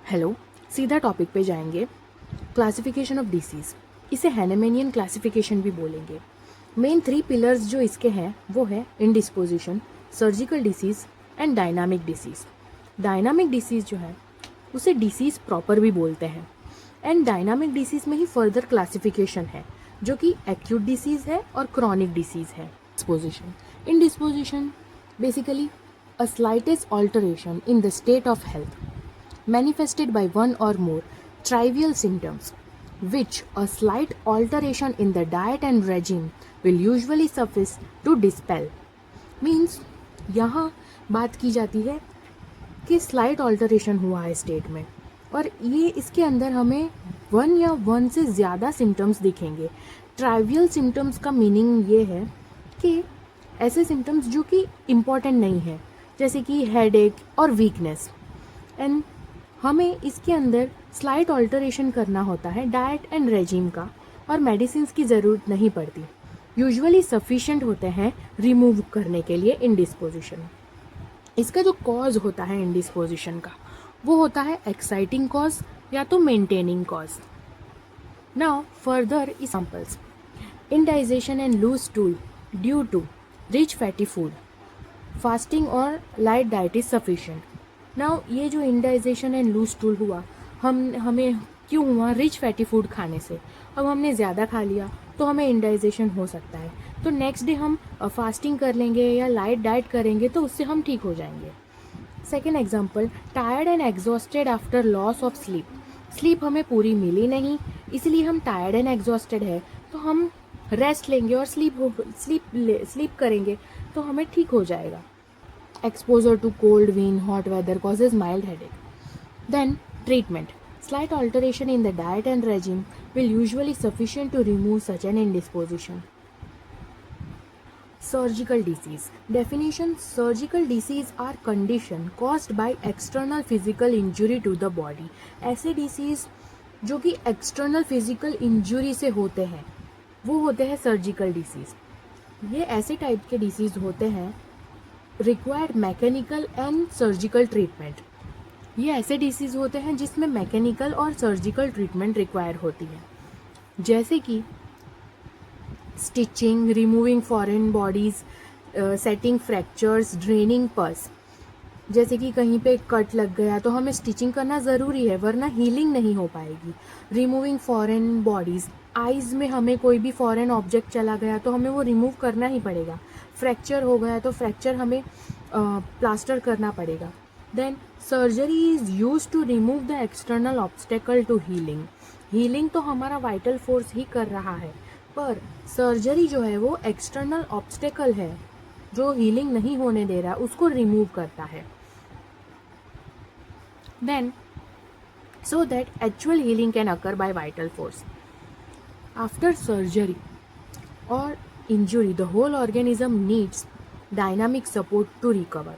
Hello, सीधा topic पे जाएंगे। क्लासिफिकेशन ऑफ डिसीज़, इसे हैनेमेनियन क्लासिफिकेशन भी बोलेंगे। मेन 3 पिलर्स जो इसके हैं वो है indisposition, surgical disease and dynamic disease. Dynamic disease जो है उसे डिसीज़ प्रॉपर भी बोलते हैं। एंड डायनामिक डिसीज़ में ही फर्दर क्लासिफिकेशन है जो कि एक्यूट डिसीज़ है और क्रॉनिक डिसीज़ है। Disposition, indisposition basically a slightest alteration in the state of health manifested by one or more trivial symptoms, which a slight alteration in the diet and regime will usually suffice to dispel. Means यहाँ बात की जाती है कि slight alteration हुआ है state में और ये इसके अंदर हमें वन या वन से ज़्यादा सिम्टम्स दिखेंगे। ट्राइवियल सिम्टम्स का मीनिंग ये है कि ऐसे सिम्टम्स जो कि इम्पॉर्टेंट नहीं है, जैसे कि हेडेक और वीकनेस। एंड हमें इसके अंदर स्लाइट ऑल्टरेशन करना होता है डाइट एंड रेजिम का, और मेडिसिन की ज़रूरत नहीं पड़ती। यूजुअली सफिशेंट होते हैं रिमूव करने के लिए इंडिस्पोजिशन। इसका जो कॉज होता है इंडिस्पोजिशन का वो होता है एक्साइटिंग कॉज या तो maintaining cause. Now further examples, indigestion and loose stool due to rich fatty food, fasting और light diet is sufficient. Now ये जो इंडाइजेशन एंड लूज स्टूल हुआ हमें क्यों हुआ? रिच फैटी फूड खाने से। अब हमने ज़्यादा खा लिया तो हमें इंडाइजेशन हो सकता है, तो नेक्स्ट डे हम फास्टिंग कर लेंगे या लाइट डाइट करेंगे तो उससे हम ठीक हो जाएंगे। Second example, tired and exhausted after loss of sleep. Sleep हमें पूरी मिली नहीं, इसलिए हम टायर्ड एंड एग्जॉस्टेड है, तो हम रेस्ट लेंगे और स्लीप करेंगे तो हमें ठीक हो जाएगा। Exposure to cold wind, hot weather causes mild headache. Then treatment. Slight alteration in the diet and regime will usually sufficient to remove such an indisposition. Surgical disease. Definition: surgical disease are condition caused by external physical injury to the body. ऐसे disease जो कि external physical injury से होते हैं वो होते हैं surgical disease. ये ऐसे टाइप के disease होते हैं required mechanical and surgical treatment. ये ऐसे डिसीज़ होते हैं जिसमें मैकेनिकल और सर्जिकल ट्रीटमेंट रिक्वायर होती है, जैसे कि stitching, removing foreign bodies, setting fractures, draining पस। जैसे कि कहीं पे कट लग गया तो हमें स्टिचिंग करना ज़रूरी है वरना हीलिंग नहीं हो पाएगी। रिमूविंग फॉरेन बॉडीज़, आइज़ में हमें कोई भी फॉरेन ऑब्जेक्ट चला गया तो हमें वो रिमूव करना ही पड़ेगा। फ्रैक्चर हो गया तो फ्रैक्चर हमें प्लास्टर करना पड़ेगा। Then surgery is use to remove the external obstacle to healing. Healing तो हमारा वाइटल फोर्स ही कर रहा है, पर सर्जरी जो है वो एक्सटर्नल ऑब्स्टेकल है जो हीलिंग नहीं होने दे रहा, उसको रिमूव करता है। Then, so that actual healing can occur by vital force. After surgery or injury, the whole organism needs dynamic support to recover.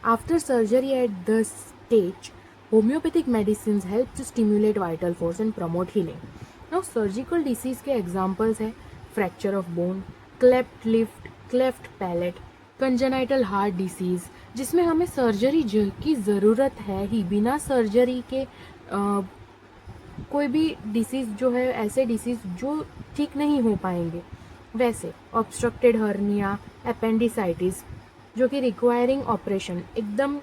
After surgery at the stage, homeopathic medicines help to stimulate vital force and promote healing. Now, surgical disease के examples है fracture of bone, cleft lip, cleft palate, congenital heart disease, जिसमें हमें surgery की ज़रूरत है ही। बिना surgery के कोई भी डिसीज़ जो है, ऐसे डिसीज़ जो ठीक नहीं हो पाएंगे। वैसे ऑब्स्ट्रक्टेड हर्निया, अपेंडिसाइटिस जो कि रिक्वायरिंग ऑपरेशन, एकदम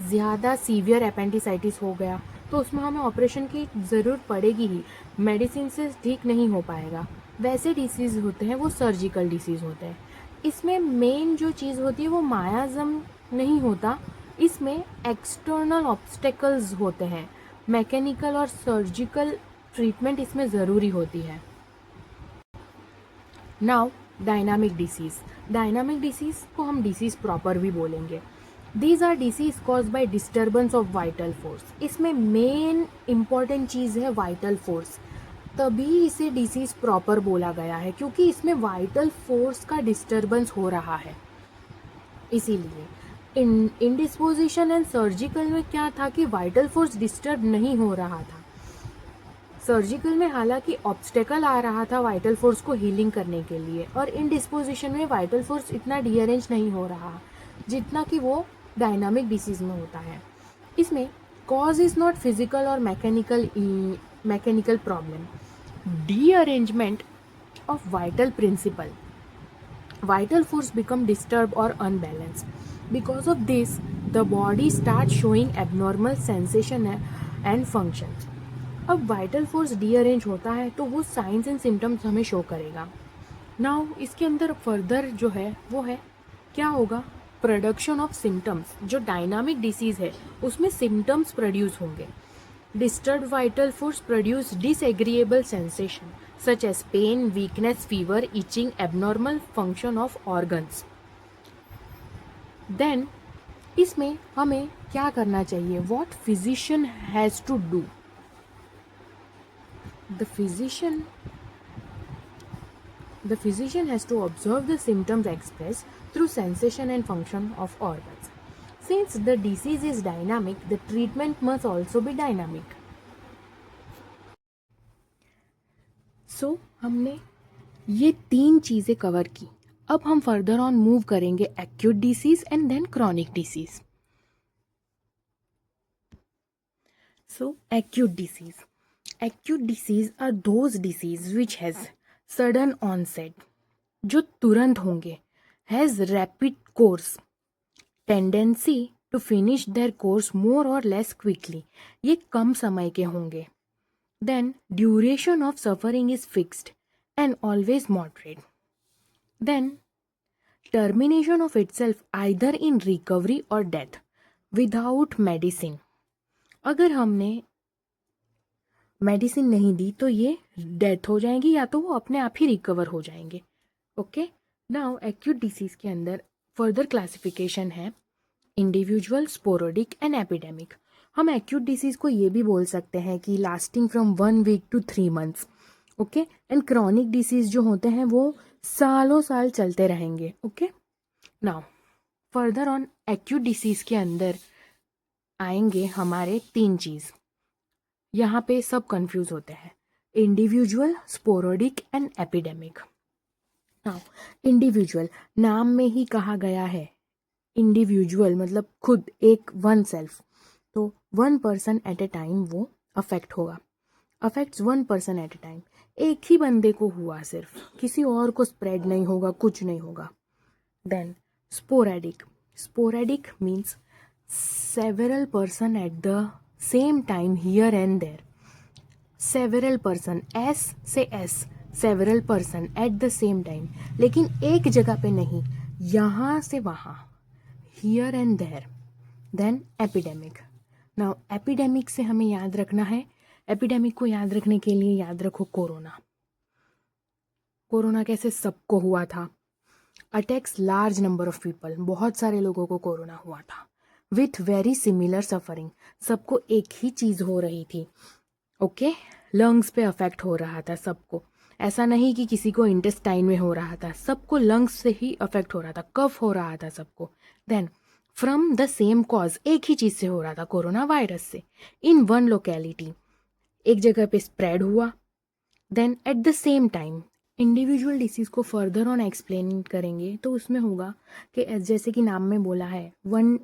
ज़्यादा सीवियर अपेंडिसाइटिस हो गया तो उसमें हमें ऑपरेशन की ज़रूरत पड़ेगी ही, मेडिसिन से ठीक नहीं हो पाएगा। वैसे डिसीज़ होते हैं वो सर्जिकल डिसीज़ होते हैं। इसमें मेन जो चीज़ होती है वो मायाज़म नहीं होता, इसमें एक्सटर्नल ऑब्स्टेकल्स होते हैं। मैकेनिकल और सर्जिकल ट्रीटमेंट इसमें ज़रूरी होती है। Now dynamic disease. Dynamic disease को हम डिसीज़ प्रॉपर भी बोलेंगे। These are disease cause by disturbance of vital force. इसमें मेन इम्पॉर्टेंट चीज़ है वाइटल फोर्स, तभी इसे डिसीज़ प्रॉपर बोला गया है क्योंकि इसमें वाइटल फोर्स का डिस्टर्बेंस हो रहा है। इसीलिए इंडिस्पोजिशन एंड सर्जिकल में क्या था कि वाइटल फोर्स डिस्टर्ब नहीं हो रहा था। सर्जिकल में हालांकि ऑब्स्टेकल आ रहा था वाइटल फोर्स को हीलिंग करने के लिए, और इंडिस्पोजिशन में वाइटल फोर्स इतना रीअरेंज नहीं हो रहा जितना कि वो डायनामिक डिसीज़ में होता है। इसमें Cause is not physical or mechanical problem. Dearrangement of vital principle. Vital force become disturbed or unbalanced. Because of this, the body starts showing abnormal sensation and functions. अब वाइटल फोर्स डीअरेंज होता है तो वो signs and symptoms हमें show करेगा. Now इसके अंदर further जो है वो है क्या होगा, प्रोडक्शन ऑफ सिम्टम्स. जो डायनामिक डिसीज है उसमें सिम्टम्स प्रोड्यूस होंगे. Disturb vital force produce disagreeable sensation such as pain, weakness, fever, itching, abnormal function of organs. Then इसमें हमें क्या करना चाहिए, what physician has to do. The physician has to observe the symptoms expressed through sensation and function of organs. Since the disease is dynamic, the treatment must also be dynamic. So, हमने ये 3 चीज़ें cover की. अब हम further on move करेंगे acute disease and then chronic disease. So, acute disease. Acute disease are those disease which has sudden onset, जो तुरंत होंगे, has rapid course, tendency to finish their course more or less quickly, ये कम समय के होंगे. Then duration of suffering is fixed and always moderate. Then termination of itself either in recovery or death without medicine. अगर हमने medicine नहीं दी तो ये death हो जाएगी या तो वो अपने आप ही रिकवर हो जाएंगे. ओके, नाउ एक्यूट डिसीज के अंदर फर्दर क्लासिफिकेशन है इंडिविजुअल, स्पोरोडिक एंड एपिडेमिक. हम एक्यूट डिसीज को ये भी बोल सकते हैं कि lasting from 1 week to 3 months. Okay, and chronic disease जो होते हैं वो सालों साल चलते रहेंगे. Okay, now further on acute disease के अंदर आएंगे हमारे 3 चीज़. यहाँ पे सब कंफ्यूज होते हैं, individual, sporadic and epidemic. Now individual, नाम में ही कहा गया है इंडिविजुअल मतलब खुद, एक, वन सेल्फ. तो 1 पर्सन एट ए टाइम वो अफेक्ट होगा. Affects 1 person at A time. एक ही बंदे को हुआ, सिर्फ किसी और को स्प्रेड नहीं होगा, कुछ नहीं होगा. Then sporadic. Sporadic means several person at the same time here and there. Several person, S से S, several person at the same time, लेकिन एक जगह पे नहीं, यहाँ से वहाँ, here and there. Then epidemic. Now epidemic से हमें याद रखना है, epidemic को याद रखने के लिए याद रखो कोरोना. कोरोना कैसे सबको हुआ था, attacks large number of people, बहुत सारे लोगों को कोरोना हुआ था. विथ वेरी सिमिलर सफरिंग, सबको एक ही चीज़ हो रही थी. ओके, लंग्स पे अफेक्ट हो रहा था सबको. ऐसा नहीं कि किसी को इंटेस्टाइन में हो रहा था, सबको लंग्स से ही अफेक्ट हो रहा था, कफ हो रहा था सबको. Then from the same cause, एक ही चीज़ से हो रहा था, कोरोना वायरस से, इन वन लोकेलिटी, एक जगह पे स्प्रेड हुआ. Then at the same time individual disease को फर्दर ऑन एक्सप्लेन करेंगे तो उसमें होगा कि जैसे कि नाम में बोला है 1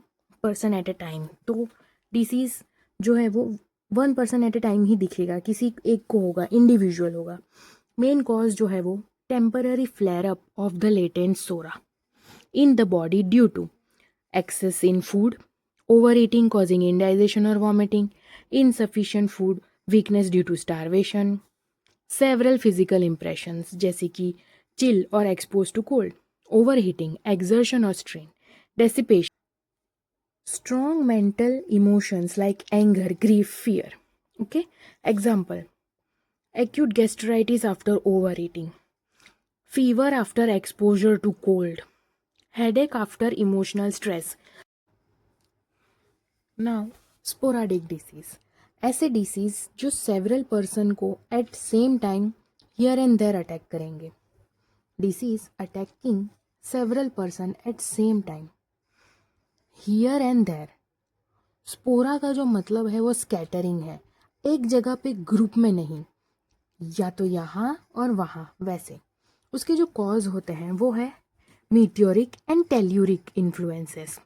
पर्सन एट ए टाइम, तो डिसीज़ जो है वो 1 पर्सन एट ए टाइम ही दिखेगा, किसी एक को होगा, इंडिविजुअल होगा. मेन कॉज जो है वो temporary flare up of the latent psora in the body due to excess in food, over eating causing indigestion और vomiting, insufficient food, weakness due to starvation, several physical impressions जैसे कि chill और expose to cold, over heating, exertion और strain, dissipation, strong mental emotions like anger, grief, fear. Okay, example, acute gastritis after overeating, fever after exposure to cold, headache after emotional stress. Now sporadic disease, ऐसे disease जो several person को at same time here and there attack करेंगे. Disease attacking several person at same time here and there. Spora का जो मतलब है वो scattering है, एक जगह पे ग्रुप में नहीं, या तो यहाँ और वहाँ वैसे. उसके जो कॉज होते हैं वो है meteoric and telluric influences.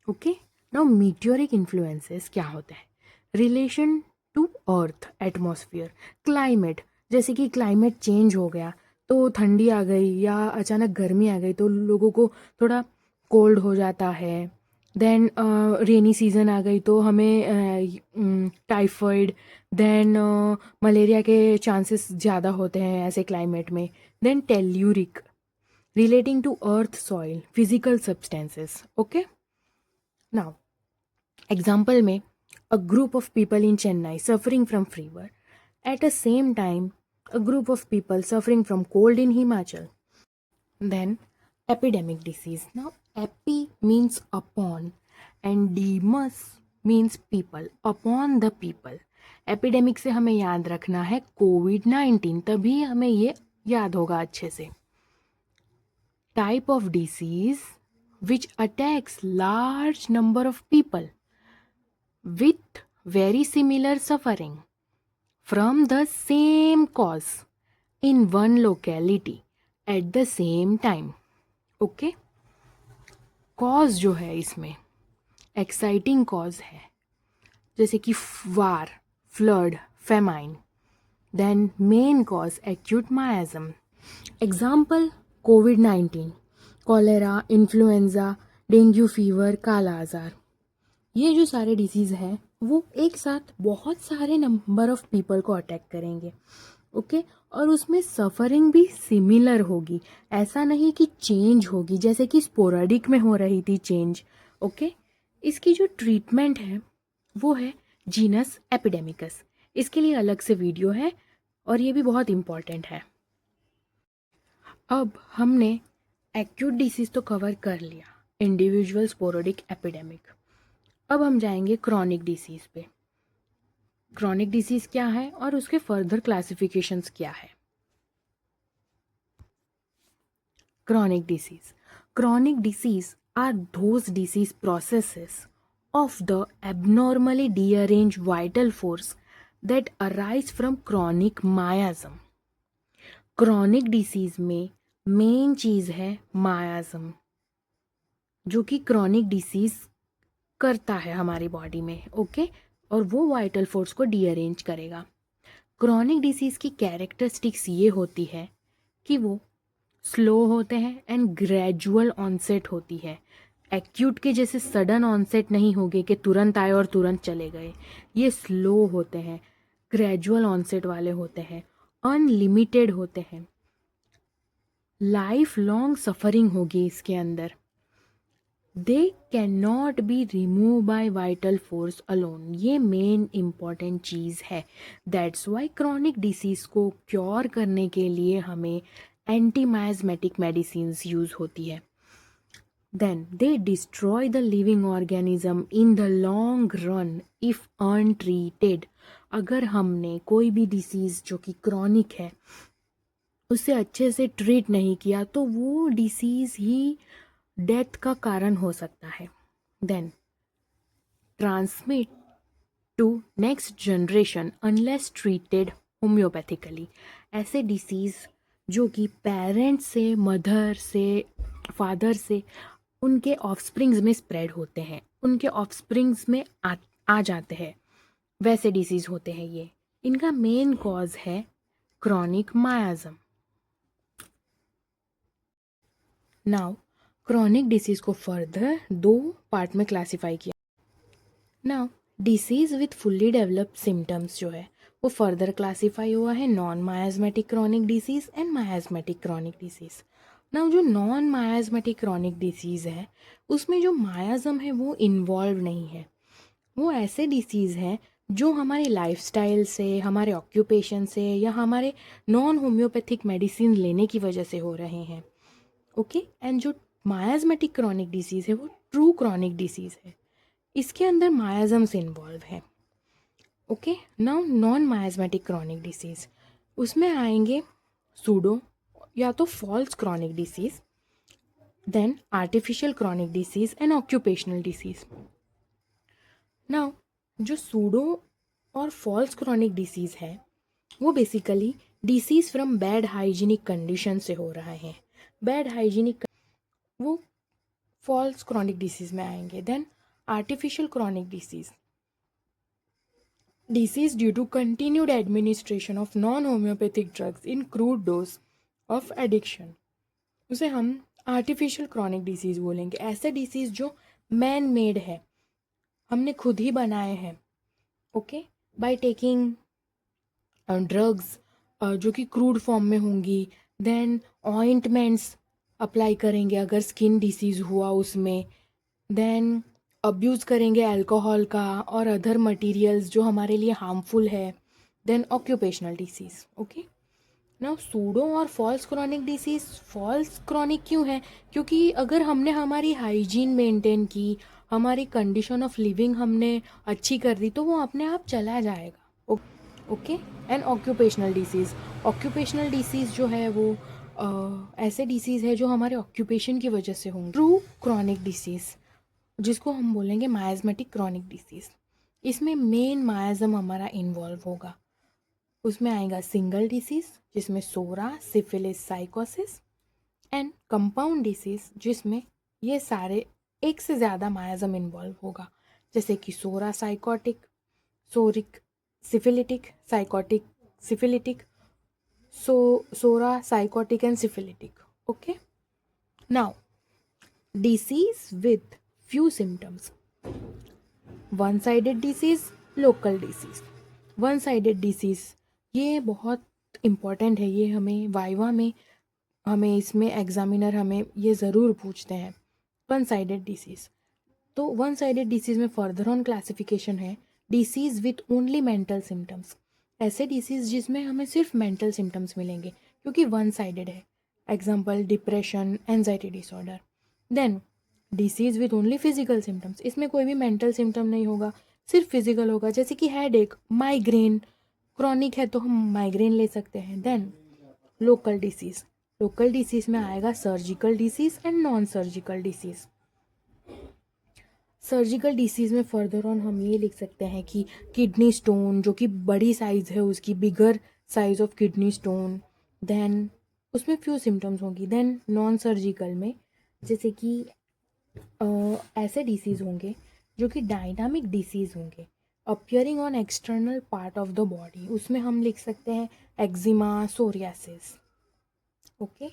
Okay, now meteoric influences क्या होता है, relation to earth atmosphere, climate, जैसे कि क्लाइमेट चेंज हो गया तो ठंडी आ गई या अचानक गर्मी आ गई तो लोगों को थोड़ा कोल्ड हो जाता है। देन रेनी सीज़न आ गई तो हमें टाइफाइड, देन मलेरिया के चांसेस ज़्यादा होते हैं ऐसे क्लाइमेट में। Then telluric, relating to earth, soil, physical substances. Okay, now example में a group of people in Chennai suffering from fever, at the same time a group of people suffering from cold in Himachal. Then epidemic disease. Now epi means upon and demus means people, upon the people. Epidemic से हमें याद रखना है कोविड-19, तभी हमें ये याद होगा अच्छे से। Type of disease which attacks large number of people with very similar suffering from the same cause in one locality at the same time. Okay, cause जो है इसमें exciting cause है, जैसे कि war, flood, famine. Then main cause acute miasm. Example COVID-19, cholera, influenza, dengue fever, kala azar. ये जो सारे disease हैं वो एक साथ बहुत सारे नंबर ऑफ पीपल को अटैक करेंगे. ओके, और उसमें सफरिंग भी सिमिलर होगी, ऐसा नहीं कि चेंज होगी जैसे कि स्पोराडिक में हो रही थी चेंज. ओके, इसकी जो ट्रीटमेंट है वो है जीनस एपिडेमिकस. इसके लिए अलग से वीडियो है और ये भी बहुत इम्पॉर्टेंट है. अब हमने एक्यूट डिसीज़ तो कवर कर लिया, इंडिविजुअल स्पोरोडिक एपिडेमिक. अब हम जाएंगे क्रॉनिक डिसीज़ पे. क्रॉनिक डिसीज़ क्या है और उसके फर्दर क्लासिफिकेशंस क्या है. Chronic disease. Chronic disease are those disease processes of the abnormally dearranged vital force that arise from chronic miasm. Chronic disease में मेन चीज़ है मायाज़म, जो कि क्रॉनिक डिसीज़ करता है हमारी बॉडी में. ओके, और वो वाइटल फोर्स को डीअरेंज करेगा. क्रॉनिक डिसीज़ की कैरेक्टरिस्टिक्स ये होती है कि वो स्लो होते हैं एंड ग्रेजुअल ऑनसेट होती है. एक्यूट के जैसे सडन ऑनसेट नहीं होगे कि तुरंत आए और तुरंत चले गए. ये स्लो होते हैं, ग्रेजुअल ऑनसेट वाले होते हैं, अनलिमिटेड होते हैं. लाइफ लॉन्ग सफरिंग होगी इसके अंदर. They can not be remove by vital force alone. ये मेन इम्पॉर्टेंट चीज़ है. दैट्स वाई क्रॉनिक डिसीज़ को क्योर करने के लिए हमें एंटी मायाज़मेटिक मेडिसिन्स यूज़ होती है. Then they destroy the living organism in the long run if untreated. अगर हमने कोई भी डिसीज़ जो कि क्रॉनिक है उसे अच्छे से ट्रीट नहीं किया तो वो डिसीज़ ही डेथ का कारण हो सकता है. Then transmit to next generation unless treated homeopathically. ऐसे डिसीज़ जो कि पेरेंट्स से, मदर से, फादर से उनके ऑफस्प्रिंग्स में स्प्रेड होते हैं, उनके ऑफस्प्रिंग्स में आ जाते हैं, वैसे डिसीज़ होते हैं ये. इनका मेन कॉज है chronic miasm. Now chronic disease को फर्दर 2 पार्ट में क्लासीफाई किया. Now disease with fully developed symptoms जो है वो फर्दर क्लासीफाई हुआ है non miasmatic chronic disease and miasmatic chronic disease. Now जो नॉन मायाज़मेटिक क्रॉनिक डिसीज़ है उसमें जो मायाज़म है वो इन्वॉल्व नहीं है. वो ऐसे डिसीज़ हैं जो हमारे लाइफस्टाइल से, हमारे ऑक्यूपेशन से या हमारे नॉन होम्योपैथिक मेडिसिन लेने की वजह से हो रहे हैं. ओके, एंड जो मायाज़मेटिक क्रॉनिक डिसीज़ है वो ट्रू क्रॉनिक डिसीज़ है, इसके अंदर मायाज़म से इन्वॉल्व है. Okay, now non miasmatic chronic disease, उसमें आएंगे सूडो या तो false chronic disease, then artificial chronic disease and occupational disease. Now जो सूडो और फॉल्स क्रॉनिक डिसीज़ है वो basically disease from bad hygienic condition से हो रहा है. बैड हाइजीनिक वो फॉल्स क्रॉनिक डिसीज़ में आएंगे. Then artificial chronic disease, Disease due to continued administration of non-homeopathic drugs in crude dose of addiction, उसे हम आर्टिफिशियल क्रॉनिक डिसीज़ बोलेंगे। ऐसे डिसीज़ जो मैन मेड है, हमने खुद ही बनाए हैं, ओके, बाय टेकिंग ड्रग्स जो कि क्रूड फॉर्म में होंगी, देन ऑइंटमेंट्स अप्लाई करेंगे अगर स्किन डिसीज़ हुआ उसमें, देन अब्यूज़ करेंगे अल्कोहल का और अदर मटेरियल्स जो हमारे लिए हार्मफुल है, देन ऑक्यूपेशनल डिसीज़, ओके। ना सूडो और false chronic disease, false chronic क्यों है? क्योंकि अगर हमने हमारी हाइजीन मेंटेन की, हमारी कंडीशन ऑफ लिविंग हमने अच्छी कर दी, तो वो अपने आप चला जाएगा, ओके। एंड ऑक्यूपेशनल डिसीज़ जो है वो ऐसे डिसीज़ है जो हमारे ऑक्यूपेशन की वजह से होंगे। ट्रू क्रॉनिक डिसीज़ जिसको हम बोलेंगे मायाज्मेटिक क्रॉनिक डिसीज़, इसमें मेन मायाज्म हमारा इन्वॉल्व होगा। उसमें आएगा सिंगल डिसीज़ जिसमें सोरा, सिफिलिस, साइकोसिस, एंड कंपाउंड डिसीज़ जिसमें ये सारे एक से ज़्यादा मायाज्म इन्वॉल्व होगा, जैसे कि psora sycotic, psoric syphilitic, sycotic syphilitic, psora sycotic and syphilitic, okay. Now disease with few symptoms, one sided disease, local disease. One sided disease ये बहुत इम्पॉर्टेंट है, ये हमें वाइवा में हमें इसमें एग्जामिनर हमें ये ज़रूर पूछते हैं। वन साइडेड डिसीज़, तो वन साइडेड डिसीज़ में फर्दर ऑन क्लासिफिकेशन है disease with only mental symptoms, ऐसे डिसीज़ जिसमें हमें सिर्फ मेंटल सिम्टम्स मिलेंगे क्योंकि वन साइडेड है, example depression, anxiety disorder. Then disease with only physical symptoms, इसमें कोई भी मेंटल सिम्टम नहीं होगा, सिर्फ फिजिकल होगा, जैसे कि हेडेक, माइग्रेन, क्रॉनिक है तो हम माइग्रेन ले सकते हैं। Then local disease, local disease में आएगा surgical disease and non surgical disease. Surgical disease में फर्दर ऑन हम ये लिख सकते हैं कि किडनी स्टोन जो कि बड़ी साइज़ है उसकी, bigger size of kidney stone, then उसमें फ्यू सिम्टम्स होंगी। देन नॉन सर्जिकल में जैसे कि ऐसे डिसीज़ होंगे जो कि डायनामिक डिसीज़ होंगे, appearing on external part of the body, उसमें हम लिख सकते हैं एक्जिमा, सोरियासिस, ओके।